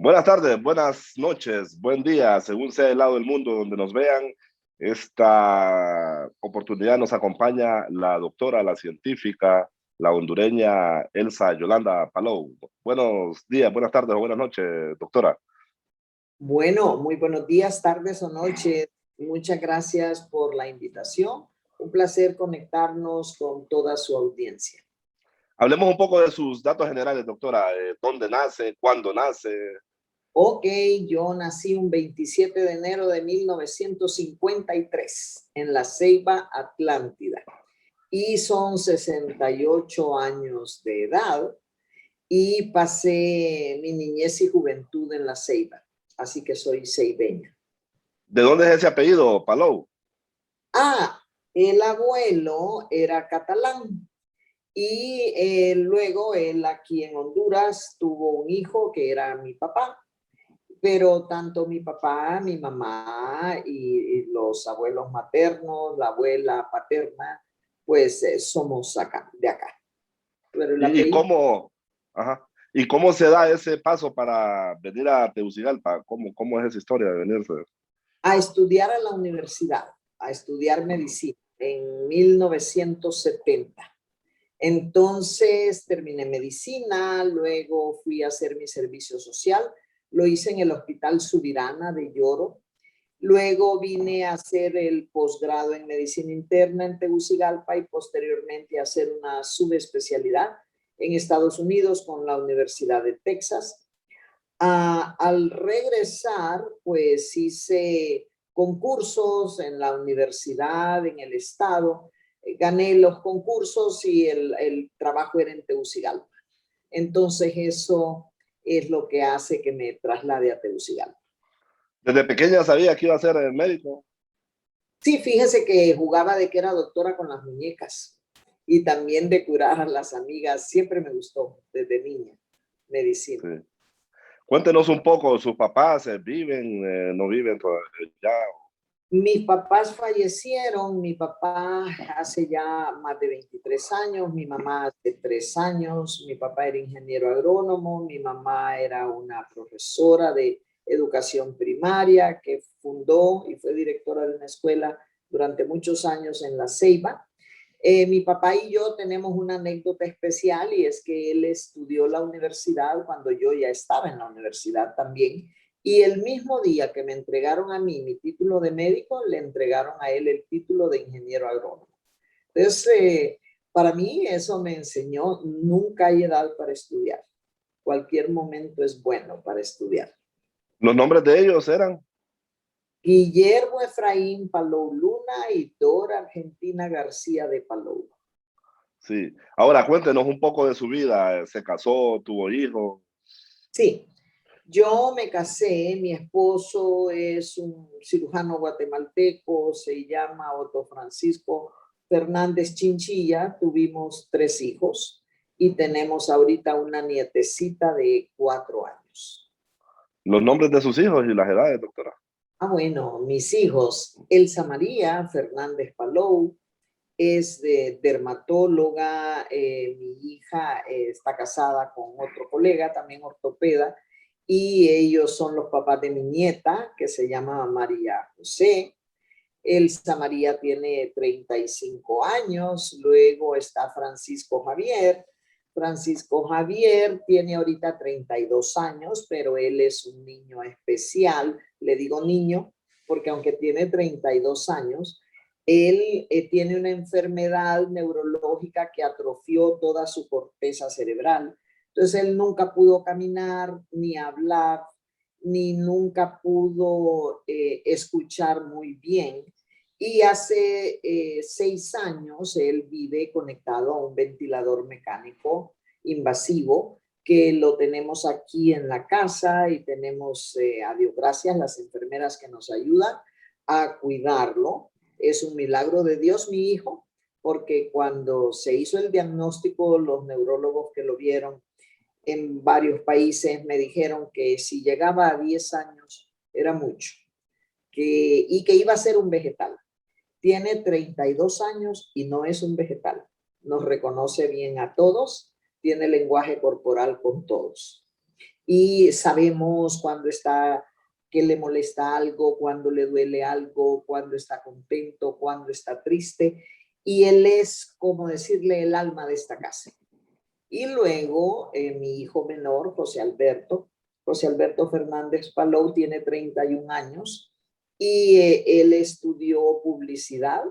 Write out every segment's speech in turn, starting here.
Buenas tardes, buenas noches, buen día, según sea el lado del mundo donde nos vean. Esta oportunidad nos acompaña la doctora, la científica, la hondureña Elsa Yolanda Palou. Buenos días, buenas tardes o buenas noches, doctora. Bueno, muy buenos días, tardes o noches. Muchas gracias por la invitación. Un placer conectarnos con toda su audiencia. Hablemos un poco de sus datos generales, doctora. ¿Dónde nace? ¿Cuándo nace? Ok, yo nací un 27 de enero de 1953 en La Ceiba, Atlántida. Y son 68 años de edad y pasé mi niñez y juventud en La Ceiba. Así que soy ceibeña. ¿De dónde es ese apellido, Palou? El abuelo era catalán. Y luego él aquí en Honduras tuvo un hijo que era mi papá, pero tanto mi papá, mi mamá y los abuelos maternos, la abuela paterna, pues somos acá, de acá. Pero el ¿Y apellido... cómo, ajá, y cómo se da ese paso para venir a Tegucigalpa? ¿Cómo es esa historia de venirse? A estudiar a la universidad, a estudiar medicina en 1970. Entonces terminé medicina, luego fui a hacer mi servicio social, lo hice en el Hospital Subirana de Lloro, luego vine a hacer el posgrado en medicina interna en Tegucigalpa y posteriormente a hacer una subespecialidad en Estados Unidos con la Universidad de Texas. Al regresar, pues hice concursos en la universidad, en el estado, gané los concursos y el trabajo era en Tegucigalpa. Entonces eso es lo que hace que me traslade a Tegucigalpa. ¿Desde pequeña sabía que iba a ser médico? Sí, fíjese que jugaba de que era doctora con las muñecas y también de curar a las amigas. Siempre me gustó desde niña medicina. Sí. Cuéntenos un poco, ¿sus papás viven, no viven todavía ya? Mis papás fallecieron, mi papá hace ya más de 23 años, mi mamá hace 3 años, mi papá era ingeniero agrónomo, mi mamá era una profesora de educación primaria que fundó y fue directora de una escuela durante muchos años en La Ceiba. Mi papá y yo tenemos una anécdota especial y es que él estudió la universidad cuando yo ya estaba en la universidad también. Y el mismo día que me entregaron a mí mi título de médico, le entregaron a él el título de ingeniero agrónomo. Entonces, para mí eso me enseñó, nunca hay edad para estudiar. Cualquier momento es bueno para estudiar. ¿Los nombres de ellos eran? Guillermo Efraín Palou Luna y Dora Argentina García de Palou. Sí. Ahora cuéntenos un poco de su vida. ¿Se casó, tuvo hijos? Sí, yo me casé, mi esposo es un cirujano guatemalteco, se llama Otto Francisco Fernández Chinchilla, tuvimos 3 hijos y tenemos ahorita una nietecita de 4 años. ¿Los nombres de sus hijos y las edades, doctora? Bueno, mis hijos, Elsa María Fernández Palou, es dermatóloga, mi hija está casada con otro colega, también ortopeda, y ellos son los papás de mi nieta, que se llama María José. Elsa María tiene 35 años, luego está Francisco Javier. Francisco Javier tiene ahorita 32 años, pero él es un niño especial, le digo niño, porque aunque tiene 32 años, él tiene una enfermedad neurológica que atrofió toda su corteza cerebral. Entonces él nunca pudo caminar ni hablar, ni nunca pudo escuchar muy bien. Y hace 6 años él vive conectado a un ventilador mecánico invasivo que lo tenemos aquí en la casa y tenemos, a Dios gracias, las enfermeras que nos ayudan a cuidarlo. Es un milagro de Dios, mi hijo, porque cuando se hizo el diagnóstico, los neurólogos que lo vieron en varios países me dijeron que si llegaba a 10 años era mucho y que iba a ser un vegetal. Tiene 32 años y no es un vegetal. Nos reconoce bien a todos, tiene lenguaje corporal con todos. y sabemos cuando está, que le molesta algo, cuando le duele algo, cuando está contento, cuando está triste, y él es, como decirle, el alma de esta casa. Y luego mi hijo menor, José Alberto Fernández Palou, tiene 31 años y él estudió publicidad.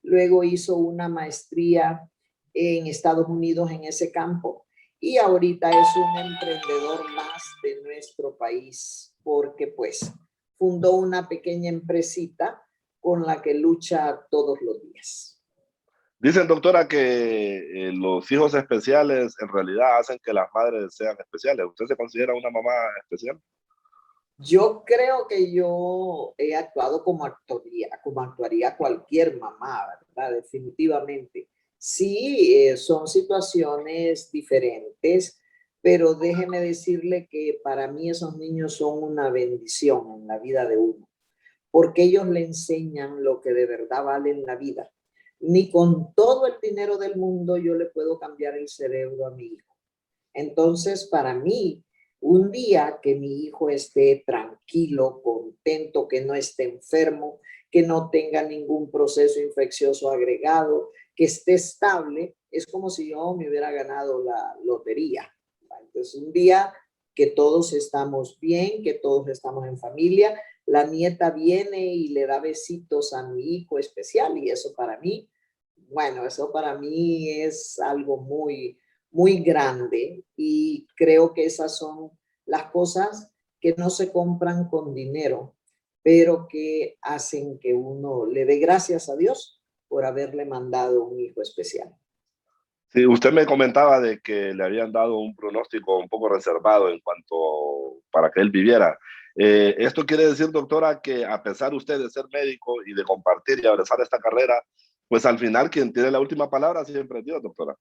Luego hizo una maestría en Estados Unidos en ese campo y ahorita es un emprendedor más de nuestro país porque pues fundó una pequeña empresita con la que lucha todos los días. Dicen, doctora, que los hijos especiales en realidad hacen que las madres sean especiales. ¿Usted se considera una mamá especial? Yo creo que yo he actuado como actuaría cualquier mamá, ¿verdad? Definitivamente. Sí, son situaciones diferentes, pero déjeme decirle que para mí esos niños son una bendición en la vida de uno, porque ellos le enseñan lo que de verdad vale en la vida. Ni con todo el dinero del mundo yo le puedo cambiar el cerebro a mi hijo. Entonces, para mí, un día que mi hijo esté tranquilo, contento, que no esté enfermo, que no tenga ningún proceso infeccioso agregado, que esté estable, es como si yo me hubiera ganado la lotería. Entonces, un día que todos estamos bien, que todos estamos en familia, la nieta viene y le da besitos a mi hijo especial y eso para mí, bueno, eso para mí es algo muy, muy grande y creo que esas son las cosas que no se compran con dinero, pero que hacen que uno le dé gracias a Dios por haberle mandado un hijo especial. Sí, usted me comentaba de que le habían dado un pronóstico un poco reservado en cuanto para que él viviera. Esto quiere decir, doctora, que a pesar usted de ser médico y de compartir y abrazar esta carrera, pues al final quien tiene la última palabra siempre es Dios, doctora.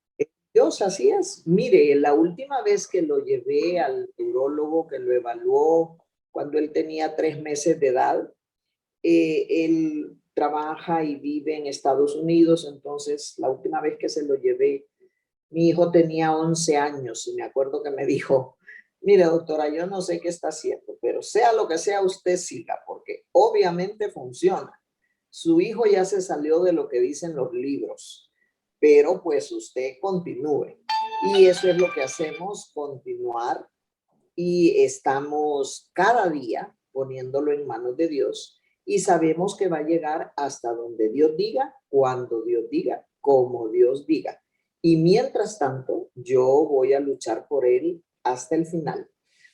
Dios, así es. Mire, la última vez que lo llevé al neurólogo que lo evaluó cuando él tenía 3 meses de edad, él trabaja y vive en Estados Unidos, entonces la última vez que se lo llevé, mi hijo tenía 11 años y me acuerdo que me dijo, mire doctora, yo no sé qué está haciendo, pero sea lo que sea, usted siga, porque obviamente funciona. Su hijo ya se salió de lo que dicen los libros, pero pues usted continúe. Y eso es lo que hacemos, continuar, y estamos cada día poniéndolo en manos de Dios y sabemos que va a llegar hasta donde Dios diga, cuando Dios diga, como Dios diga. Y mientras tanto, yo voy a luchar por él hasta el final.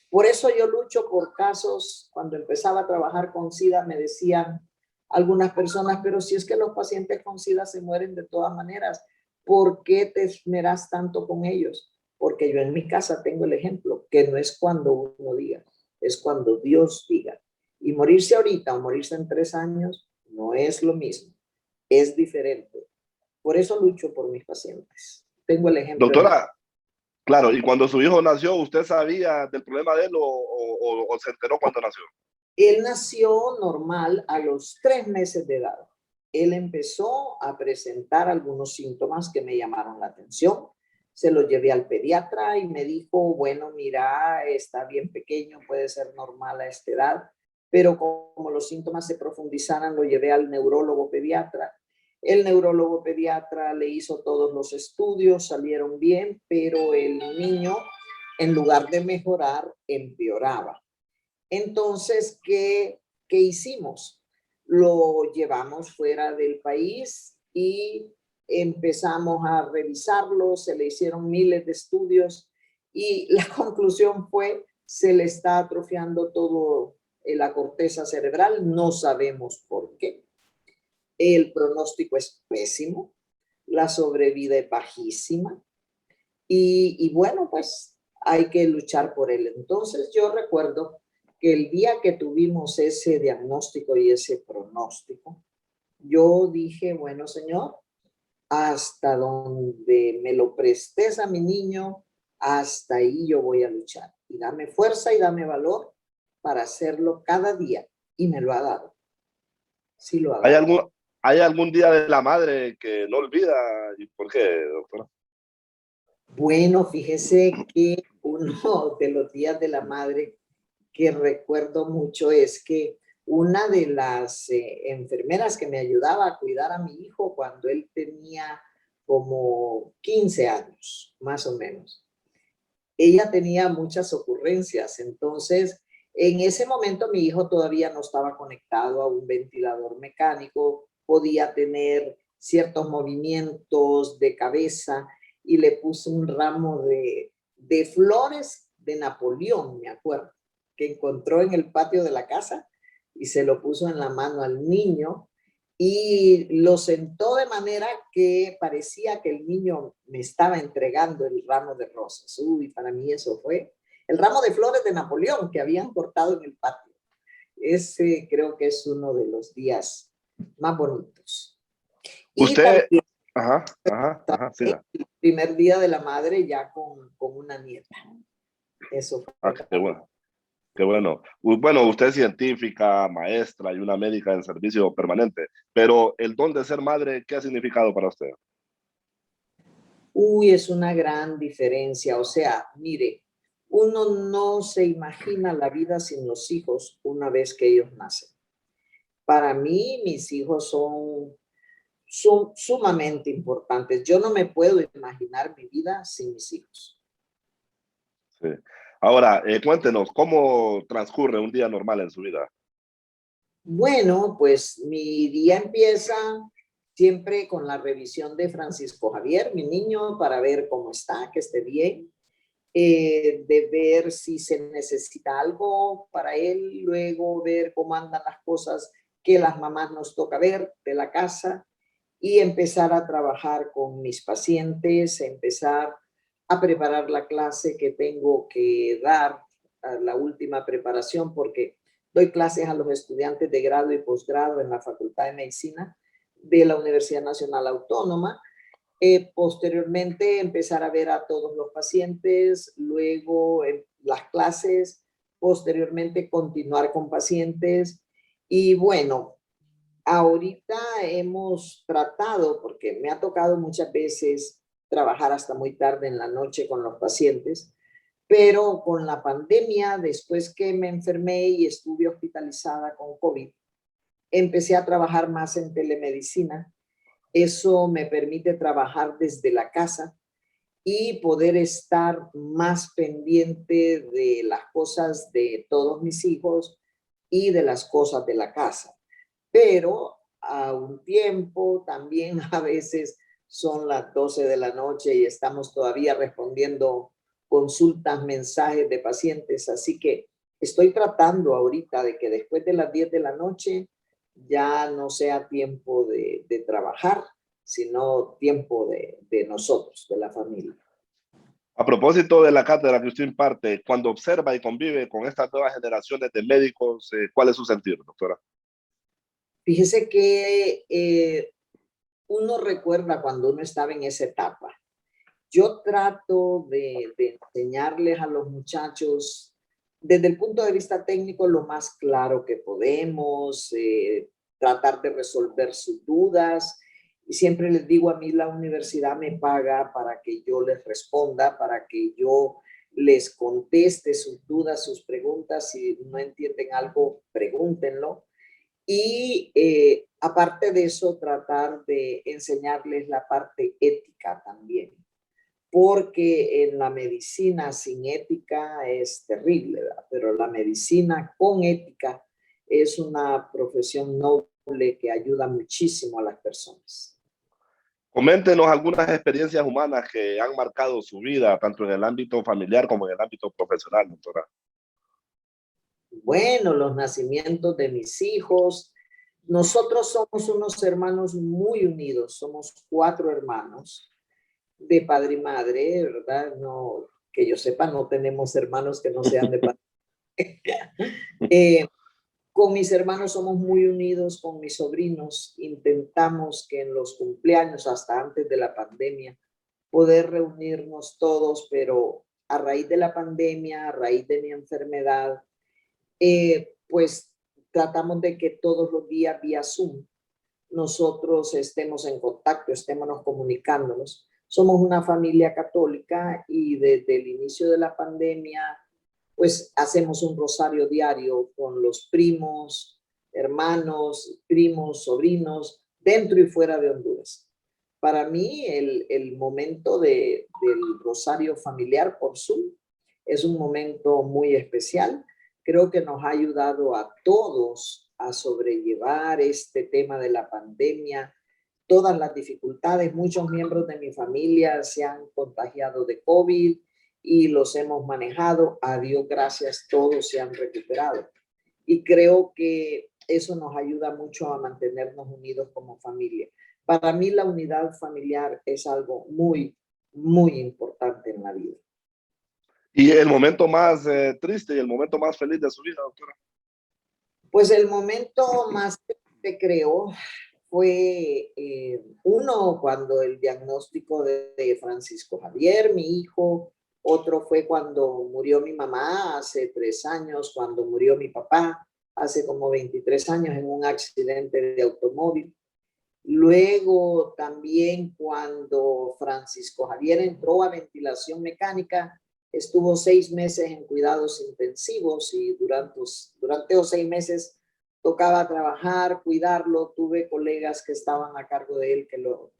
Por eso yo lucho por casos. Cuando empezaba a trabajar con SIDA me decían algunas personas, pero si es que los pacientes con SIDA se mueren de todas maneras, ¿por qué te esmeras tanto con ellos? Porque yo en mi casa tengo el ejemplo, que no es cuando uno diga, es cuando Dios diga. Y morirse ahorita o morirse en 3 años no es lo mismo, es diferente. Por eso lucho por mis pacientes. Tengo el ejemplo en mi casa. Doctora, claro, y cuando su hijo nació, ¿usted sabía del problema de él o se enteró cuando nació? Él nació normal a los 3 meses de edad. Él empezó a presentar algunos síntomas que me llamaron la atención. Se lo llevé al pediatra y me dijo, bueno, mira, está bien pequeño, puede ser normal a esta edad, pero como los síntomas se profundizaran, lo llevé al neurólogo pediatra. El neurólogo pediatra le hizo todos los estudios, salieron bien, pero el niño, en lugar de mejorar, empeoraba. Entonces, ¿qué hicimos? Lo llevamos fuera del país y empezamos a revisarlo, se le hicieron miles de estudios y la conclusión fue, se le está atrofiando todo la corteza cerebral, no sabemos por qué. El pronóstico es pésimo, la sobrevida es bajísima y bueno, pues hay que luchar por él. Entonces yo recuerdo que el día que tuvimos ese diagnóstico y ese pronóstico, yo dije, bueno, Señor, hasta donde me lo prestes a mi niño, hasta ahí yo voy a luchar. Y dame fuerza y dame valor para hacerlo cada día. Y me lo ha dado. Sí lo ha ¿Hay dado. algún, ¿Hay algún día de la madre que no olvida? ¿Y por qué, doctora? Bueno, fíjese que uno de los días de la madre que recuerdo mucho es que una de las enfermeras que me ayudaba a cuidar a mi hijo cuando él tenía como 15 años, más o menos, ella tenía muchas ocurrencias. Entonces, en ese momento mi hijo todavía no estaba conectado a un ventilador mecánico, podía tener ciertos movimientos de cabeza y le puse un ramo de flores de Napoleón, me acuerdo, que encontró en el patio de la casa y se lo puso en la mano al niño y lo sentó de manera que parecía que el niño me estaba entregando el ramo de rosas. Uy, para mí eso fue el ramo de flores de Napoleón que habían cortado en el patio. Ese creo que es uno de los días más bonitos. Y Usted, también siga. el primer día de la madre ya con una nieta. Eso Ah, fue qué para mí. bueno, qué bueno. Bueno, usted es científica, maestra y una médica en servicio permanente, pero el don de ser madre, ¿qué ha significado para usted? Uy, es una gran diferencia. O sea, mire, uno no se imagina la vida sin los hijos una vez que ellos nacen. Para mí, mis hijos son sumamente importantes. Yo no me puedo imaginar mi vida sin mis hijos. Sí. Ahora, cuéntenos, ¿cómo transcurre un día normal en su vida? Bueno, pues mi día empieza siempre con la revisión de Francisco Javier, mi niño, para ver cómo está, que esté bien. De ver si se necesita algo para él, luego ver cómo andan las cosas que las mamás nos toca ver de la casa y empezar a trabajar con mis pacientes, empezar a preparar la clase que tengo que dar, a la última preparación, porque doy clases a los estudiantes de grado y posgrado en la Facultad de Medicina de la Universidad Nacional Autónoma. Posteriormente empezar a ver a todos los pacientes, luego las clases, posteriormente continuar con pacientes y bueno, ahorita hemos tratado, porque me ha tocado muchas veces trabajar hasta muy tarde en la noche con los pacientes, pero con la pandemia, después que me enfermé y estuve hospitalizada con COVID, empecé a trabajar más en telemedicina. Eso me permite trabajar desde la casa y poder estar más pendiente de las cosas de todos mis hijos y de las cosas de la casa. Pero a un tiempo también a veces son las 12 de la noche y estamos todavía respondiendo consultas, mensajes de pacientes. Así que estoy tratando ahorita de que después de las 10 de la noche ya no sea tiempo de trabajar, sino tiempo de nosotros, de la familia. A propósito de la cátedra que usted imparte, cuando observa y convive con estas nuevas generaciones de médicos, ¿cuál es su sentir, doctora? Fíjese que uno recuerda cuando uno estaba en esa etapa. Yo trato de enseñarles a los muchachos desde el punto de vista técnico lo más claro que podemos, tratar de resolver sus dudas. Y siempre les digo, a mí la universidad me paga para que yo les responda, para que yo les conteste sus dudas, sus preguntas. Si no entienden algo, pregúntenlo. Y aparte de eso, tratar de enseñarles la parte ética también, porque en la medicina sin ética es terrible, ¿verdad? Pero la medicina con ética es una profesión noble que ayuda muchísimo a las personas. Coméntenos algunas experiencias humanas que han marcado su vida, tanto en el ámbito familiar como en el ámbito profesional, doctora. Bueno, los nacimientos de mis hijos. Nosotros somos unos hermanos muy unidos, somos 4 hermanos de padre y madre, ¿verdad? No, que yo sepa, no tenemos hermanos que no sean de padre. Con mis hermanos somos muy unidos, con mis sobrinos intentamos que en los cumpleaños, hasta antes de la pandemia, poder reunirnos todos, pero a raíz de la pandemia, a raíz de mi enfermedad, pues tratamos de que todos los días vía Zoom nosotros estemos en contacto, estémonos comunicándonos, Somos una familia católica y desde el inicio de la pandemia, pues hacemos un rosario diario con los primos, hermanos, primos, sobrinos, dentro y fuera de Honduras. Para mí, el momento del rosario familiar por Zoom es un momento muy especial. Creo que nos ha ayudado a todos a sobrellevar este tema de la pandemia, todas las dificultades. Muchos miembros de mi familia se han contagiado de COVID y los hemos manejado. A Dios gracias, todos se han recuperado. Y creo que eso nos ayuda mucho a mantenernos unidos como familia. Para mí la unidad familiar es algo muy, muy importante en la vida. ¿Y el momento más triste y el momento más feliz de su vida, doctora? Pues el momento más triste, creo, fue uno cuando el diagnóstico de Francisco Javier, mi hijo. Otro fue cuando murió mi mamá hace 3 años, cuando murió mi papá hace como 23 años en un accidente de automóvil. Luego también cuando Francisco Javier entró a ventilación mecánica, estuvo 6 meses en cuidados intensivos y durante los 6 meses tocaba trabajar, cuidarlo. Tuve colegas que estaban a cargo de él que lo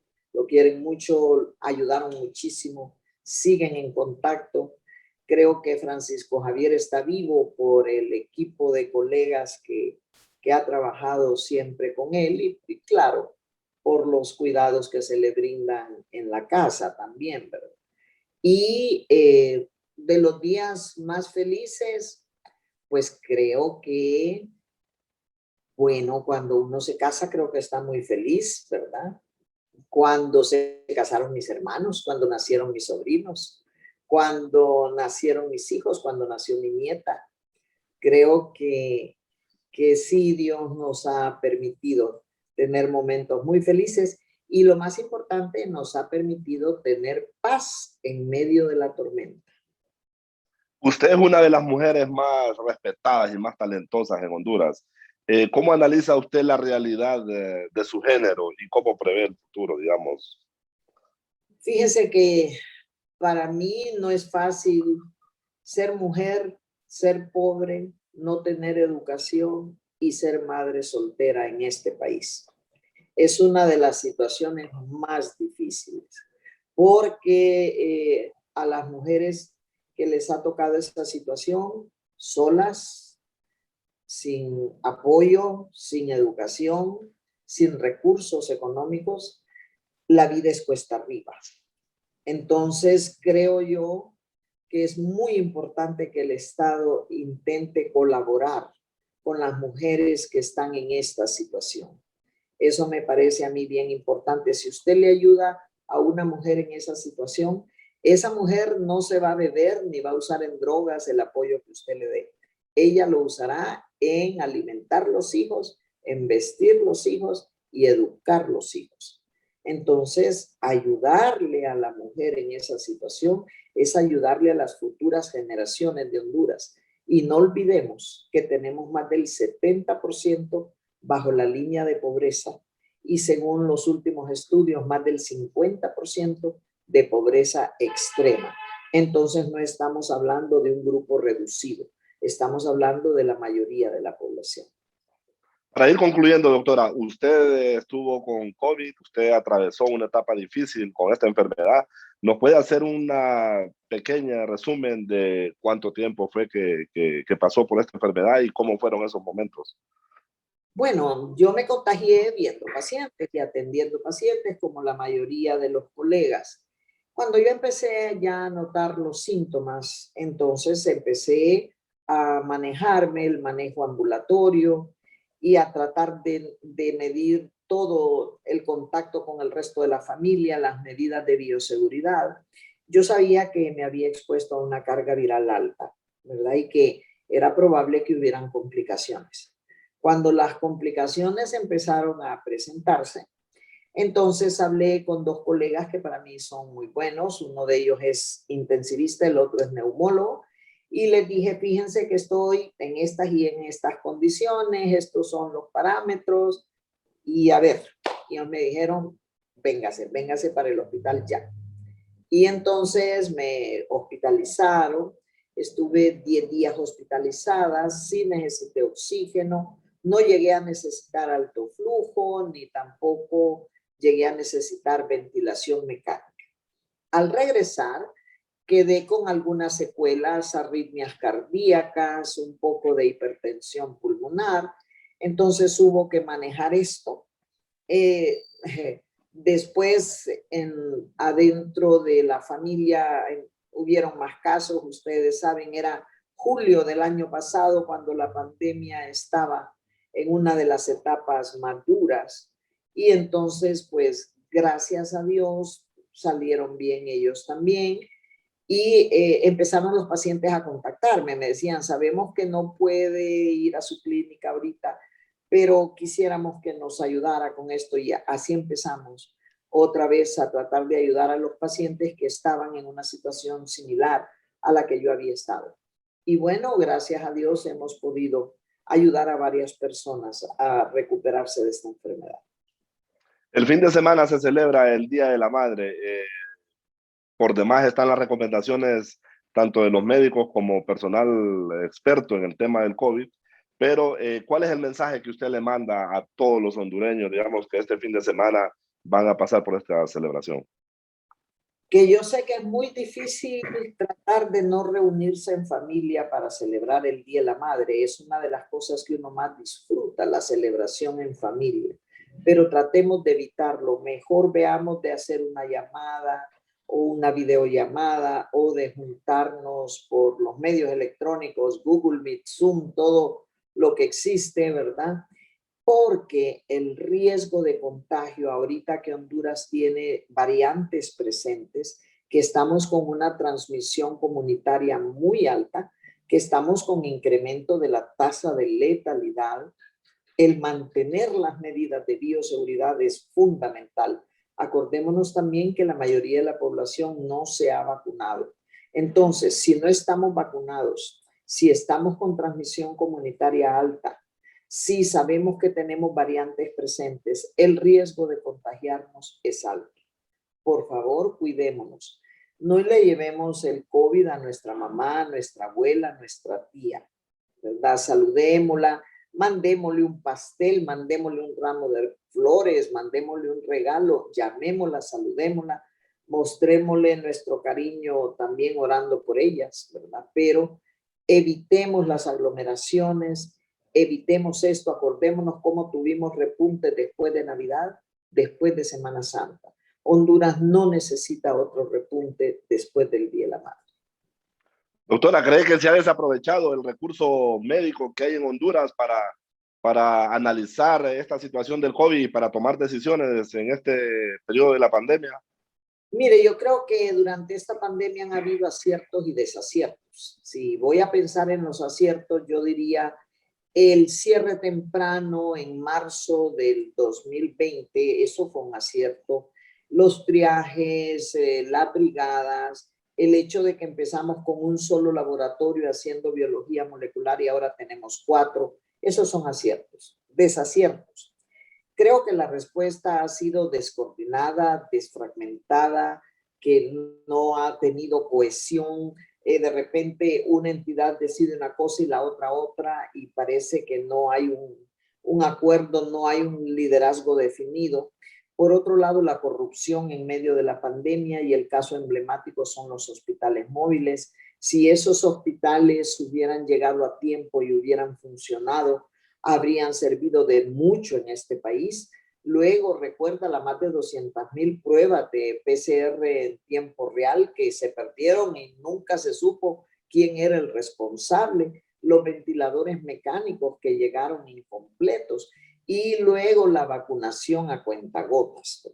quieren mucho, ayudaron muchísimo, siguen en contacto. Creo que Francisco Javier está vivo por el equipo de colegas que ha trabajado siempre con él y claro, por los cuidados que se le brindan en la casa también, ¿verdad? Y de los días más felices, pues creo que, bueno, cuando uno se casa, creo que está muy feliz, ¿verdad? Cuando se casaron mis hermanos, cuando nacieron mis sobrinos, cuando nacieron mis hijos, cuando nació mi nieta. Creo que sí, Dios nos ha permitido tener momentos muy felices y lo más importante, nos ha permitido tener paz en medio de la tormenta. Usted es una de las mujeres más respetadas y más talentosas en Honduras. ¿Cómo analiza usted la realidad de su género y cómo prevé el futuro, digamos? Fíjese que para mí no es fácil ser mujer, ser pobre, no tener educación y ser madre soltera en este país. Es una de las situaciones más difíciles porque a las mujeres que les ha tocado esta situación solas, sin apoyo, sin educación, sin recursos económicos, la vida es cuesta arriba. Entonces, creo yo que es muy importante que el Estado intente colaborar con las mujeres que están en esta situación. Eso me parece a mí bien importante. Si usted le ayuda a una mujer en esa situación, esa mujer no se va a beber ni va a usar en drogas el apoyo que usted le dé. Ella lo usará en alimentar los hijos, en vestir los hijos y educar los hijos. Entonces, ayudarle a la mujer en esa situación es ayudarle a las futuras generaciones de Honduras. Y no olvidemos que tenemos más del 70% bajo la línea de pobreza y según los últimos estudios, más del 50% de pobreza extrema. Entonces no estamos hablando de un grupo reducido, estamos hablando de la mayoría de la población. Para ir concluyendo, doctora, usted estuvo con COVID, usted atravesó una etapa difícil con esta enfermedad. ¿Nos puede hacer una pequeña resumen de cuánto tiempo fue que pasó por esta enfermedad y cómo fueron esos momentos? Bueno, yo me contagié viendo pacientes y atendiendo pacientes como la mayoría de los colegas. Cuando yo empecé ya a notar los síntomas, entonces empecé a manejarme el manejo ambulatorio y a tratar de medir todo el contacto con el resto de la familia, las medidas de bioseguridad. Yo sabía que me había expuesto a una carga viral alta, ¿verdad? Y que era probable que hubieran complicaciones. Cuando las complicaciones empezaron a presentarse, entonces hablé con 2 colegas que para mí son muy buenos. Uno de ellos es intensivista, el otro es neumólogo. Y les dije, fíjense que estoy en estas y en estas condiciones, estos son los parámetros. Y a ver, ellos me dijeron, véngase para el hospital ya. Y entonces me hospitalizaron, estuve 10 días hospitalizada, sí necesité oxígeno, no llegué a necesitar alto flujo, ni tampoco llegué a necesitar ventilación mecánica. Al regresar, quedé con algunas secuelas, arritmias cardíacas, un poco de hipertensión pulmonar, entonces hubo que manejar esto. Después, adentro de la familia, hubieron más casos, ustedes saben, era julio del año pasado cuando la pandemia estaba en una de las etapas más duras. Y entonces, pues, gracias a Dios, salieron bien ellos también. Y empezaron los pacientes a contactarme, me decían, sabemos que no puede ir a su clínica ahorita, pero quisiéramos que nos ayudara con esto y así empezamos otra vez a tratar de ayudar a los pacientes que estaban en una situación similar a la que yo había estado. Y bueno, gracias a Dios hemos podido ayudar a varias personas a recuperarse de esta enfermedad. El fin de semana se celebra el Día de la Madre. Por demás están las recomendaciones tanto de los médicos como personal experto en el tema del COVID. Pero, ¿cuál es el mensaje que usted le manda a todos los hondureños, digamos, que este fin de semana van a pasar por esta celebración? Que yo sé que es muy difícil tratar de no reunirse en familia para celebrar el Día de la Madre. Es una de las cosas que uno más disfruta, la celebración en familia. Pero tratemos de evitarlo. Mejor veamos de hacer una llamada o una videollamada o de juntarnos por los medios electrónicos, Google Meet, Zoom, todo lo que existe, ¿verdad? Porque el riesgo de contagio, ahorita que Honduras tiene variantes presentes, que estamos con una transmisión comunitaria muy alta, que estamos con incremento de la tasa de letalidad, el mantener las medidas de bioseguridad es fundamental. Acordémonos también que la mayoría de la población no se ha vacunado. Entonces, si no estamos vacunados, si estamos con transmisión comunitaria alta, si sabemos que tenemos variantes presentes, el riesgo de contagiarnos es alto. Por favor, cuidémonos. No le llevemos el COVID a nuestra mamá, nuestra abuela, nuestra tía, ¿verdad? Saludémosla, mandémosle un pastel, mandémosle un ramo de flores, mandémosle un regalo, llamémosla, saludémosla, mostrémosle nuestro cariño también orando por ellas, ¿verdad? Pero evitemos las aglomeraciones, evitemos esto, acordémonos cómo tuvimos repuntes después de Navidad, después de Semana Santa. Honduras no necesita otro repunte después del Día de la Madre. Doctora, ¿cree que se ha desaprovechado el recurso médico que hay en Honduras para analizar esta situación del COVID y para tomar decisiones en este periodo de la pandemia? Mire, yo creo que durante esta pandemia han habido aciertos y desaciertos. Si voy a pensar en los aciertos, yo diría el cierre temprano en marzo del 2020, eso fue un acierto. Los triajes, las brigadas, el hecho de que empezamos con un solo laboratorio haciendo biología molecular y ahora tenemos 4, esos son aciertos. Desaciertos. Creo que la respuesta ha sido descoordinada, desfragmentada, que no ha tenido cohesión. De repente una entidad decide una cosa y la otra, y parece que no hay un acuerdo, no hay un liderazgo definido. Por otro lado, la corrupción en medio de la pandemia y el caso emblemático son los hospitales móviles. Si esos hospitales hubieran llegado a tiempo y hubieran funcionado, habrían servido de mucho en este país. Luego, recuerda las más de 200,000 pruebas de PCR en tiempo real que se perdieron y nunca se supo quién era el responsable. Los ventiladores mecánicos que llegaron incompletos y luego la vacunación a cuentagotas.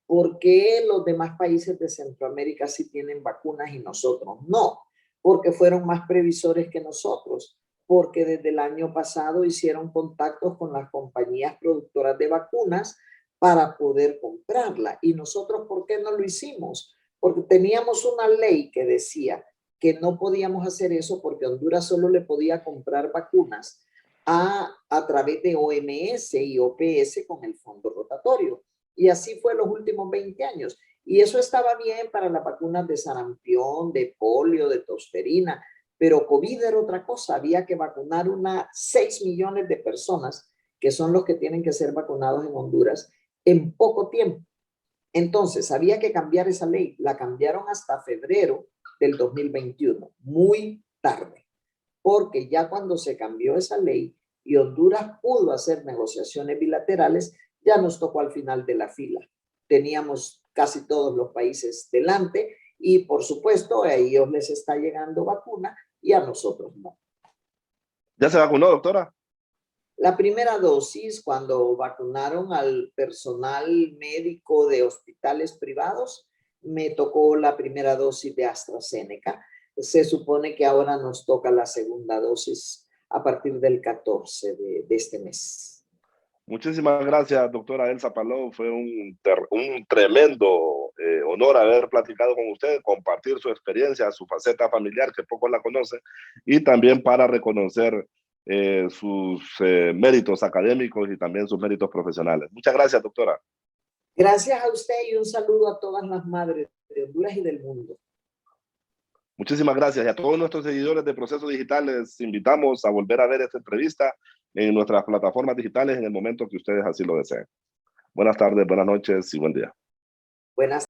¿Por qué los demás países de Centroamérica sí tienen vacunas y nosotros no? Porque fueron más previsores que nosotros, porque desde el año pasado hicieron contactos con las compañías productoras de vacunas para poder comprarla. ¿Y nosotros por qué no lo hicimos? Porque teníamos una ley que decía que no podíamos hacer eso porque Honduras solo le podía comprar vacunas a través de OMS y OPS con el fondo rotatorio. Y así fue los últimos 20 años. Y eso estaba bien para las vacunas de sarampión, de polio, de tosferina, pero COVID era otra cosa. Había que vacunar 6 millones de personas, que son los que tienen que ser vacunados en Honduras, en poco tiempo. Entonces, había que cambiar esa ley. La cambiaron hasta febrero del 2021, muy tarde, porque ya cuando se cambió esa ley y Honduras pudo hacer negociaciones bilaterales, ya nos tocó al final de la fila. Teníamos casi todos los países delante y, por supuesto, a ellos les está llegando vacuna y a nosotros no. ¿Ya se vacunó, doctora? La primera dosis, cuando vacunaron al personal médico de hospitales privados, me tocó la primera dosis de AstraZeneca. Se supone que ahora nos toca la segunda dosis a partir del 14 de este mes. Muchísimas gracias, doctora Elsa Palou. Fue un tremendo honor haber platicado con usted, compartir su experiencia, su faceta familiar, que pocos la conocen, y también para reconocer sus méritos académicos y también sus méritos profesionales. Muchas gracias, doctora. Gracias a usted y un saludo a todas las madres de Honduras y del mundo. Muchísimas gracias. Y a todos nuestros seguidores de Proceso Digital les invitamos a volver a ver esta entrevista en nuestras plataformas digitales en el momento que ustedes así lo deseen. Buenas tardes, buenas noches y buen día. Buenas